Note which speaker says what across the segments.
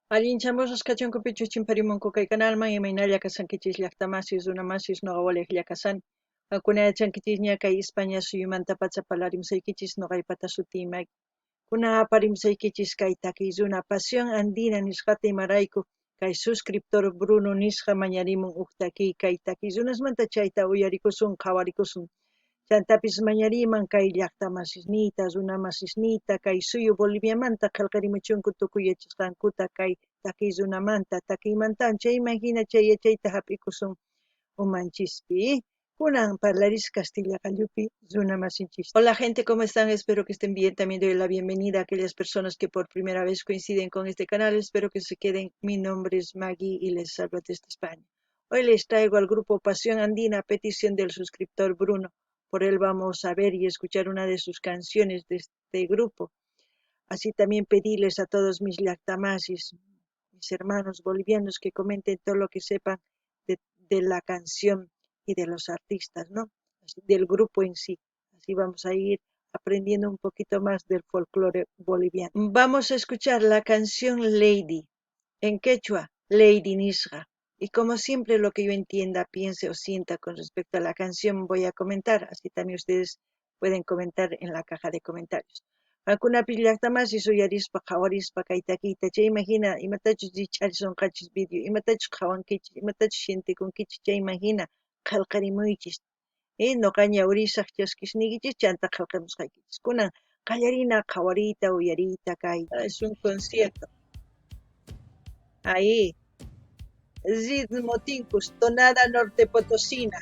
Speaker 1: Allinchamos kachunkupichu chimparimunku kay canalman imaynalla kasankichis llaqtamasis runamasis noqa waliqlla kasani. Kunayachankichis ña kay España suyumanta pacha parlarimsaykichis noqaypata sutiymaki. Kunaparimsaykichis kay takiy runa Pasión Andina nisqata imarayku kay suscriptor Bruno nisqa mañarimun huk takiy kay takiy runasmanta chayta uyarikusun qhawarikusun. Chantapis mañariman kay llaqta masisniyta runa masisniyta kay suyu Boliviamanta qillqarimuchunku tukuy yachasqankuta kay takiy runamanta takiymantan chayman hina chay yachayta hap'ikusun umanchispi. Kunan parlaris Castilla Gallupi runa masinchis. Hola gente, ¿cómo están? Espero que estén bien. También doy la bienvenida a aquellas personas que por primera vez coinciden con este canal. Espero que se queden. Mi nombre es Maggie y les hablo desde España. Hoy les traigo al grupo Pasión Andina a petición del suscriptor Bruno. Por él vamos a ver y escuchar una de sus canciones de este grupo. Así también pedirles a todos mis llactamasis, mis hermanos bolivianos, que comenten todo lo que sepan de la canción y de los artistas, ¿no? Del grupo en sí. Así vamos a ir aprendiendo un poquito más del folclore boliviano. Vamos a escuchar la canción Lady, en quechua, Lady Nisra. Y como siempre lo que yo entienda, piense o sienta con respecto a la canción voy a comentar, así también ustedes pueden comentar en la caja de comentarios. Algunapi llaqtamasi suyarispa qhawarispa kay takiyta chay imagina imatachus richarishunqachis video, imatachus qhawankichis, imatachus shintikunkichis chayman hina qillqarimuychis. Noqaña urisaq chaskisnikichis chanta qillqamusqaykichis. Kunan qallarina qhawariyta uyariyta kay. Es un concierto. Ahí. Ritmo Tincus, tonada norte potosina.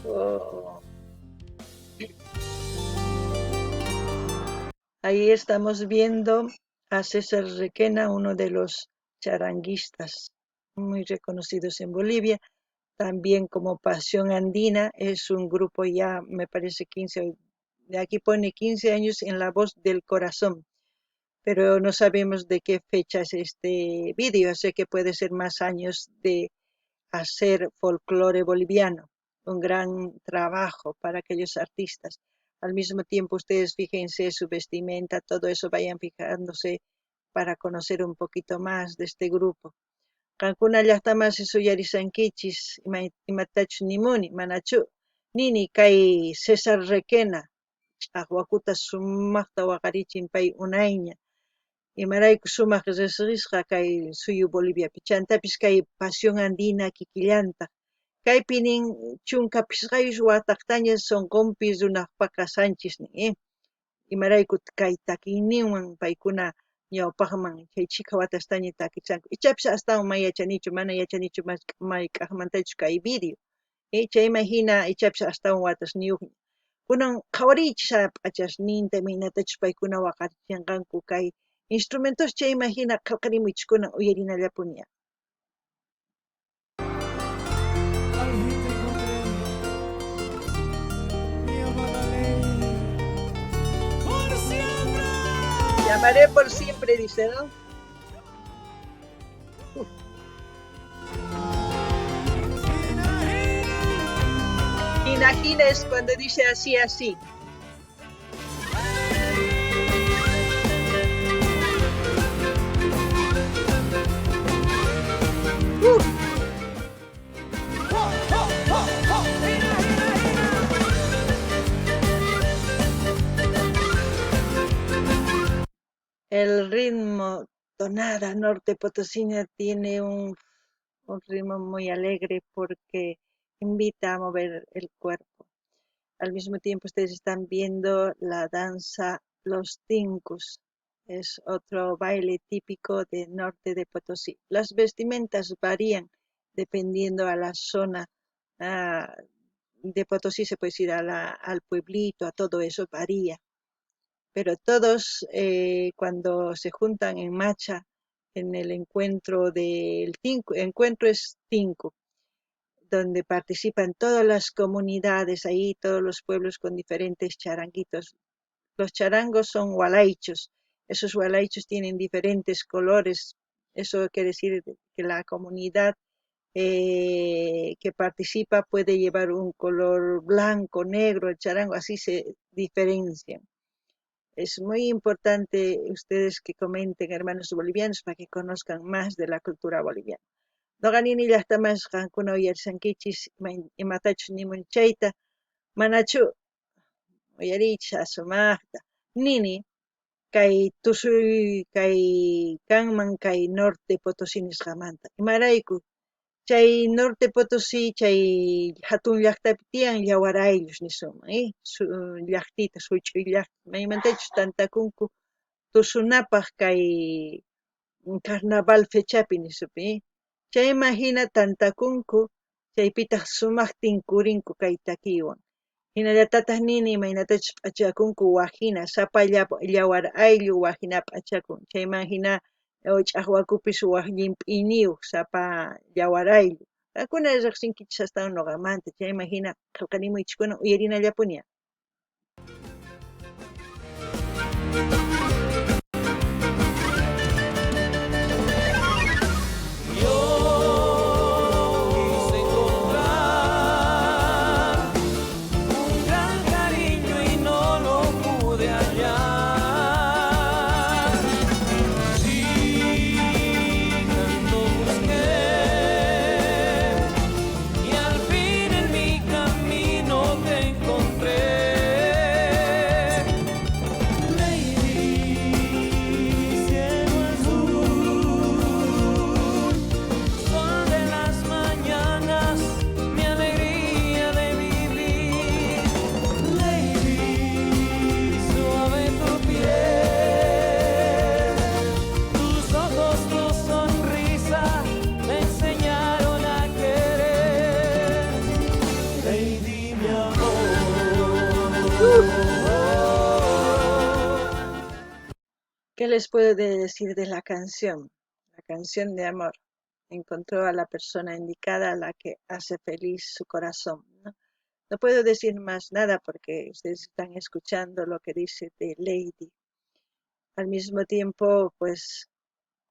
Speaker 1: Oh. Ahí estamos viendo a César Requena, uno de los charanguistas muy reconocidos en Bolivia, también como Pasión Andina, es un grupo ya, me parece 15, de aquí pone 15 años en La Voz del Corazón, pero no sabemos de qué fecha es este vídeo, sé que puede ser más años de hacer folclore boliviano, un gran trabajo para aquellos artistas. Al mismo tiempo, ustedes fíjense su vestimenta, todo eso vayan fijándose para conocer un poquito más de este grupo. Cancuna llaqtamasi suyarisankichis imatachu nimuni, manachu, nini kay César Requena, ahuakuta sumaqta waqarichin pay unayña. Imarayku sumaq riqsisqa kay suyu Boliviapi, chantapis kay Pasión Andina kikillanta. Kaypi nin chunka pisqayuq wataqtaña sunqunpi runaqpaqa Sánchez nin, imarayku kay takiyninwan paykuna ñawpaqman chay chika watastaña takichanku. Ichapis astawan may yachanichu, mana yachanichu may kaqmantachu kay video. Chayman hina ichapis astawan watasniyuqña. Kunan qhawariychis p'achasninta imaynatachus paykuna waqarichinqanku kay instrumentos chayman hina qillqarimuychis kunan uyarinallapuña. Llamaré por siempre, dice, ¿no? Hina es cuando dice así, así. El ritmo tonada norte potosina tiene un ritmo muy alegre porque invita a mover el cuerpo. Al mismo tiempo ustedes están viendo la danza Los Tincus. Es otro baile típico del norte de Potosí. Las vestimentas varían dependiendo a la zona de Potosí, se puede decir al pueblito, a todo eso varía. Pero todos cuando se juntan en marcha en el encuentro del Tinku, encuentro es Tinku, donde participan todas las comunidades ahí, todos los pueblos con diferentes charanguitos. Los charangos son hualaichos, esos hualaichos tienen diferentes colores, eso quiere decir que la comunidad que participa puede llevar un color blanco, negro, el charango, así se diferencian. Es muy importante ustedes que comenten, hermanos bolivianos, para que conozcan más de la cultura boliviana. Noqanini llaqtamas qankuna uyarisankichis imatachus nimun chayta, manachu uyarichis asumaqta nini, kay tusuy kay kanman kay Norte Potosí nisqamanta. Imarayku chay Norte Potosí chay hatun llaqtapi tiyan yawar ayllush nisunman, llaqtita suychuy llaqta maymantachus tantakunku tusunapaq kay carnaval fechapi nisupi, chayman hina tantakunku chaypitaq sumaq tinkurinku kay takiwan. Hinallatataq nini imaynatachus p'achakunku wajina sapa yawar ayllu wajina p'achakun chayman hina ch'aqwakupis llimp'iniyuq sapa yawar ayllu. Qankuna riqsinkichis astawan nuqamanta chayman hina qillqanimuychikuna uyarinallapuña. ¿Qué les puedo decir de la canción? La canción de amor. Encontró a la persona indicada, a la que hace feliz su corazón, ¿no? No puedo decir más nada porque ustedes están escuchando lo que dice de Lady. Al mismo tiempo, pues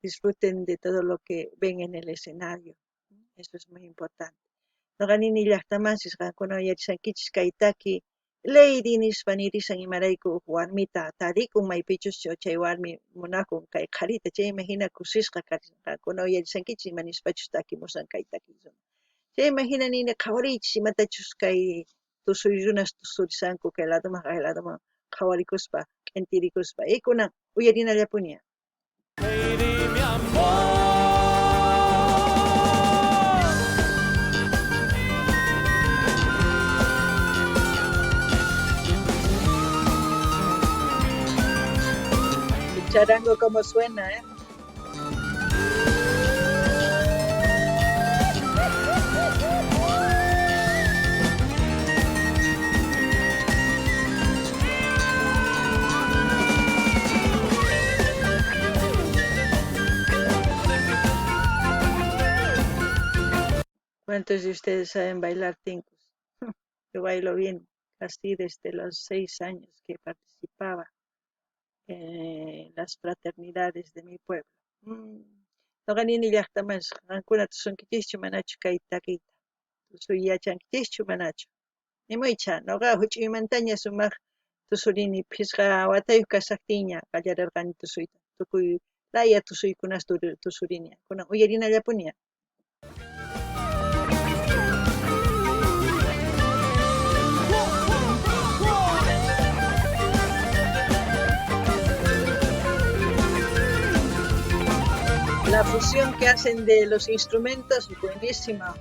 Speaker 1: disfruten de todo lo que ven en el escenario. Eso es muy importante. Noqanini llaqtamasis qankuna uyarisankichis kay taki Lady nispa nirisan imarayku warmita tarikun maypichus chay warmi munakun kay qharita chayman hina kusisqa karisun qankuna uyarisankichis ima nispachus takimusan kay takisqa. Chayman hina nini qhawariychis imatachus kay tusuy runas tusurisanku kay ladoman kay ladoman qhawarikuspa q'intirikuspa kunan uyarinallapuña.
Speaker 2: Lady, mi amor.
Speaker 1: Charango como suena, ¿eh? ¿Cuántos de ustedes saben bailar tincos? Yo bailo bien, casi desde los 6 años que participaba en las fraternidades de mi pueblo. Noqanini llaqtamas qankuna tusunkichischu manachu kay takiyta, tusuy yachankichischu manachu. Nimuycha, noqa huch'uymantaña sumaq tusurini phisqa watayuq kasaqtiña qallarirqani tusuyta. Tukuy laya tusuykunas tusurini, kunan uyarinallapuña. La fusión que hacen de los instrumentos es buenísima.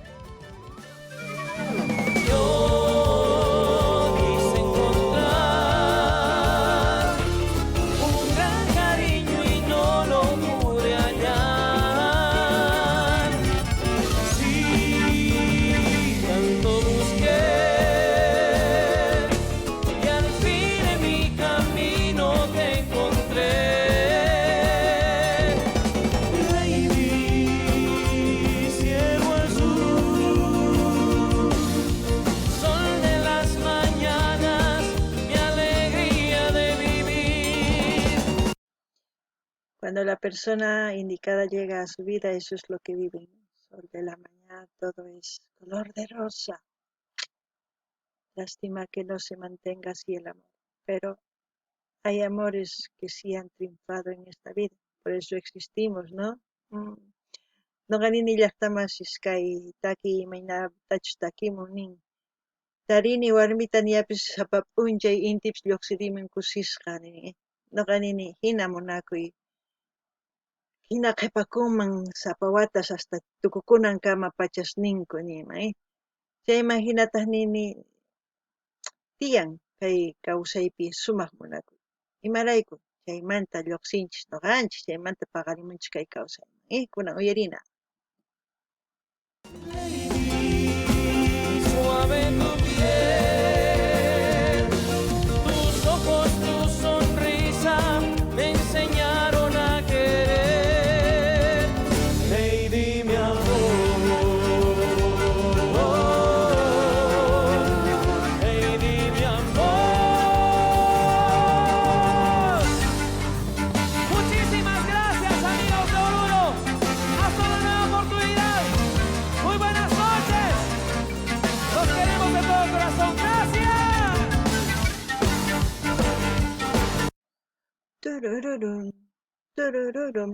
Speaker 2: Yo quise encontrar un gran cariño y no lo pude hallar. Sí, tanto busqué y al fin en mi camino te encontré.
Speaker 1: Cuando la persona indicada llega a su vida, eso es lo que viven. sol de la mañana, todo es color de rosa. Lástima que no se mantenga así el amor, pero hay amores que sí han triunfado en esta vida, por eso existimos, ¿no? Mm. Noqanini llaqtamasis kay taki imaynatachus takimun nin. Tarini warmita niyapis sapa p'unchay intipish lluqsirimun kusisqa nini. Noqanini hina munakuy, hina qhipakunman sapa watas hasta tukukunankama pachas ninku nima, chayman hinataq nini tiyan kay kawsaypi sumaq munakuy. Imarayku chaymanta lluqsinchis nuqanchis, chaymanta paqarimunchis kay kawsayman, kunan uyarina.
Speaker 2: Suave tu piel, tus ojos, tu sonrisa me enseñaron a querer. Lady, mi amor, Lady, mi amor. Muchísimas gracias, amigos de Oruro. Hasta una nueva oportunidad. Muy buenas noches. Los queremos de todo corazón. Gracias.
Speaker 1: Turururum, turururum.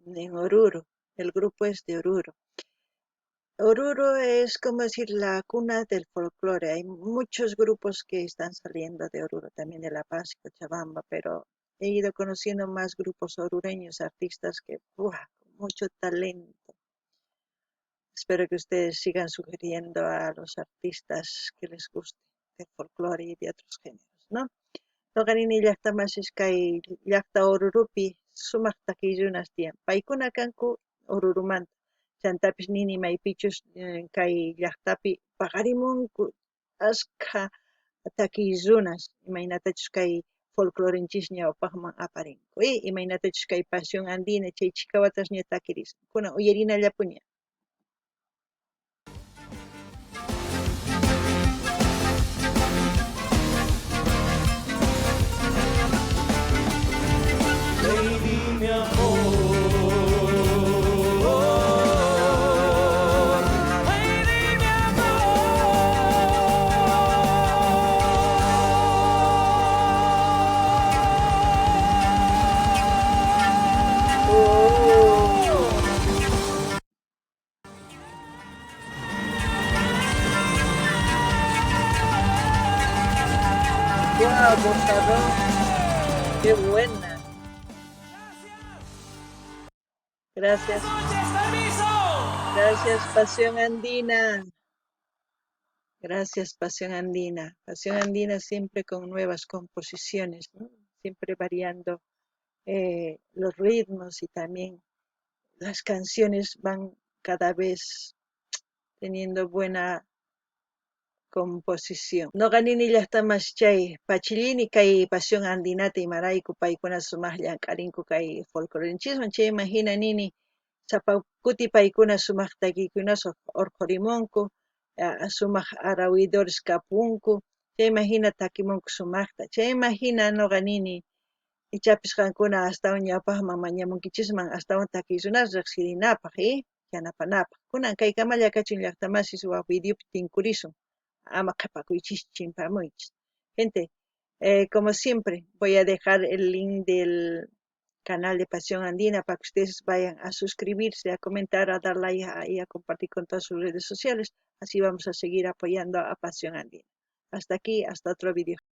Speaker 1: En Oruro, el grupo es de Oruro. Oruro es como decir la cuna del folclore. Hay muchos grupos que están saliendo de Oruro, también de La Paz y Cochabamba, pero he ido conociendo más grupos orureños, artistas que, ¡buah!, con mucho talento. Espero que ustedes sigan sugiriendo a los artistas que les guste del folclore y de otros géneros, ¿no? Noqanini llaqtamasis kay llaqta Orurupi sumaq takiyunas tiyan. Paykuna kanku Orurumanta. Chantapis nini maypichus kay llaqtapi paqarimunku ashka takiyunas, imaynatachus kay folclorenchis ñawpaqman aparinku. Imaynatachus kay pasión andina chay chikawatas ña takirisqa. Kunan uyarinallapuña.
Speaker 2: Lady, mi amor. Lady, mi
Speaker 1: ¡Wow, bozarrón! ¡Qué buena! Gracias,
Speaker 2: noches, permiso.
Speaker 1: gracias, Pasión Andina. Gracias, Pasión Andina. Pasión Andina siempre con nuevas composiciones, ¿no? Siempre variando los ritmos y también las canciones van cada vez teniendo buena composición. Noqanini llaqtamas chay pachillini kay Pasión Andinata imarayku paykuna sumaq llamk'arinku kay folclorenchiswan chayman hina nini sapa kuti paykuna sumaq takiykunasaq urqurimunku, sumaq arawidores kapunku, chayman hina takimunku sumaqta. Chayman hina noqa nini ichapis qankuna astawan ñawpaqman mañamunkichisman astawan takiykunata riqsirinapaq, yanapanapaq. Kunan kaykamalla kachun llaqtamasis waq videopi tinkurisun. Ama qhipakuychis chimpamuychis. Gente, como siempre, voy a dejar el link del canal de Pasión Andina para que ustedes vayan a suscribirse, a comentar, a dar like y a compartir con todas sus redes sociales. Así vamos a seguir apoyando a Pasión Andina. Hasta aquí, hasta otro video.